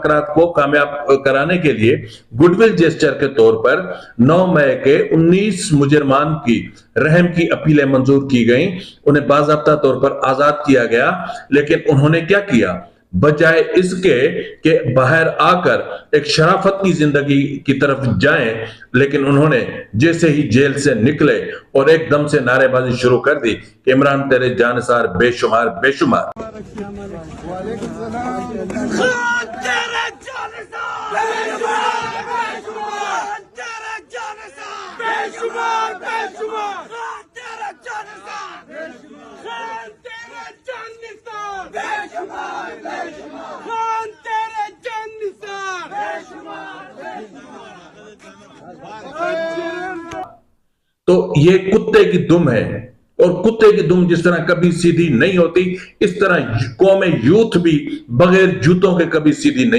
मुज़ाकरात को कामयाब कराने के लिए गुडविल जेस्चर के तौर पर 9 मई के 19 मुजरमान की रहम की अपीलें मंजूर की गईं। उन्हें बाज़ाब्ता तौर पर आजाद किया गया, लेकिन उन्होंने क्या किया, बजाय इसके कि बाहर आकर एक शराफत की जिंदगी की तरफ जाएं, लेकिन उन्होंने जैसे ही जेल से निकले और एकदम से नारेबाजी शुरू कर दी कि इमरान तेरे जानसार बेशुमार बेशुमार। तो ये कुत्ते की दुम है, और कुत्ते की दुम जिस तरह कभी सीधी नहीं होती, इस तरह कौम यूथ भी बगैर जूतों के कभी सीधी नहीं